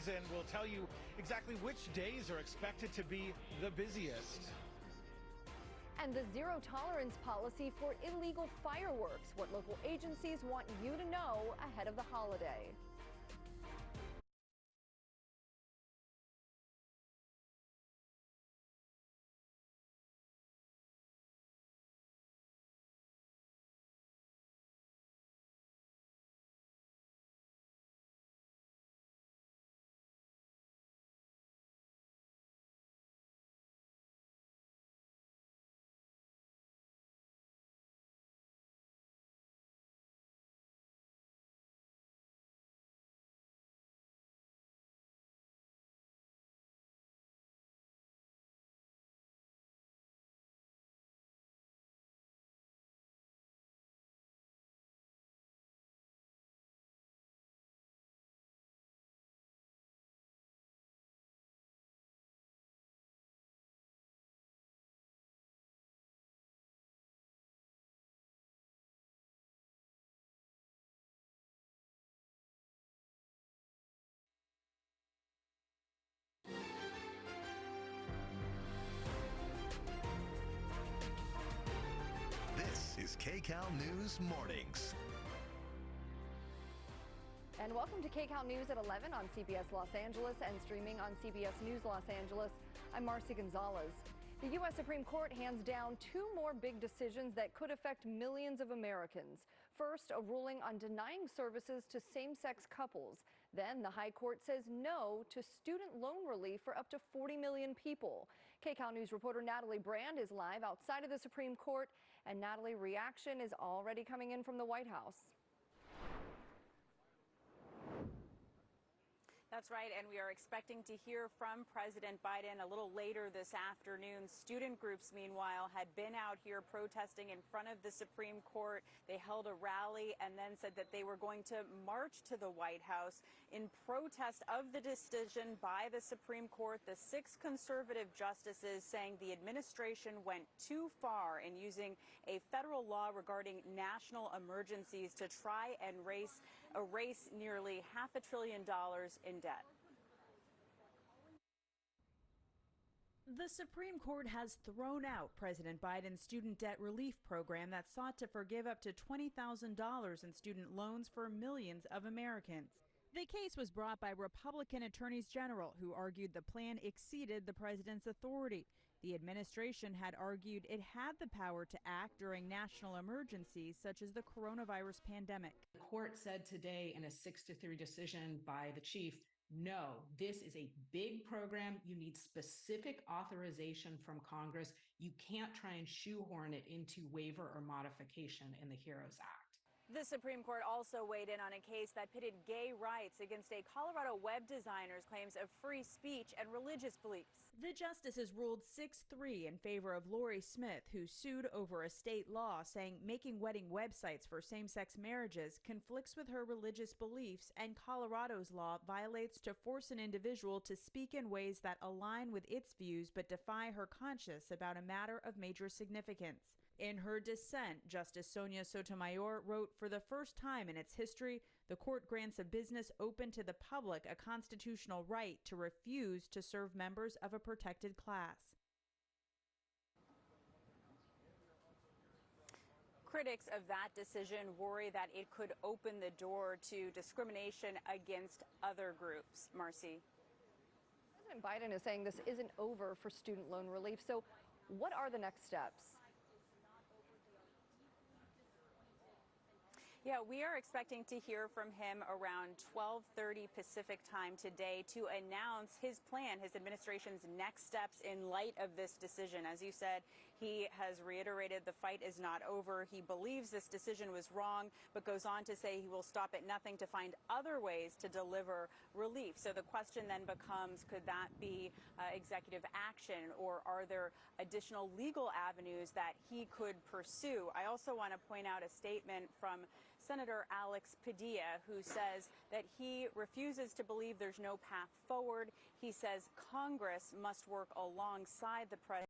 news, and we'll tell you exactly which days are expected to be the busiest. And the zero tolerance policy for illegal fireworks, what local agencies want you to know ahead of the holiday. This is KCAL News Mornings. And welcome to KCAL News at 11 on CBS Los Angeles and streaming on CBS News Los Angeles. I'm Marcy Gonzalez. The U.S. Supreme Court hands down two more big decisions that could affect millions of Americans. First, a ruling on denying services to same-sex couples. Then the High Court says no to student loan relief for up to 40 million people. KCAL News reporter Natalie Brand is live outside of the Supreme Court. And Natalie, reaction is already coming in from the White House. That's right, and we are expecting to hear from President Biden a little later this afternoon. Student groups, meanwhile, had been out here protesting in front of the Supreme Court. They held a rally and then said that they were going to march to the White House in protest of the decision by the Supreme Court. The 6 conservative justices saying the administration went too far in using a federal law regarding national emergencies to try and erase nearly $500 billion in debt. The Supreme Court has thrown out President Biden's student debt relief program that sought to forgive up to $20,000 in student loans for millions of Americans. The case was brought by Republican attorneys general who argued the plan exceeded the president's authority. The administration had argued it had the power to act during national emergencies such as the coronavirus pandemic. The court said today in a 6-3 decision by the chief, no, this is a big program. You need specific authorization from Congress. You can't try and shoehorn it into waiver or modification in the HEROES Act. The Supreme Court also weighed in on a case that pitted gay rights against a Colorado web designer's claims of free speech and religious beliefs. The justices ruled 6-3 in favor of Lori Smith, who sued over a state law saying making wedding websites for same-sex marriages conflicts with her religious beliefs, and Colorado's law violates to force an individual to speak in ways that align with its views but defy her conscience about a matter of major significance. In her dissent, Justice Sonia Sotomayor wrote, "For the first time in its history, the court grants a business open to the public a constitutional right to refuse to serve members of a protected class." Critics of that decision worry that it could open the door to discrimination against other groups. Marcy. President Biden is saying this isn't over for student loan relief. So what are the next steps? Yeah, we are expecting to hear from him around 12:30 Pacific time today to announce his plan, his administration's next steps in light of this decision. As you said, he has reiterated the fight is not over. He believes this decision was wrong, but goes on to say he will stop at nothing to find other ways to deliver relief. So the question then becomes, could that be executive action, or are there additional legal avenues that he could pursue? I also want to point out a statement from Senator Alex Padilla, who says that he refuses to believe there's no path forward. He says Congress must work alongside the president.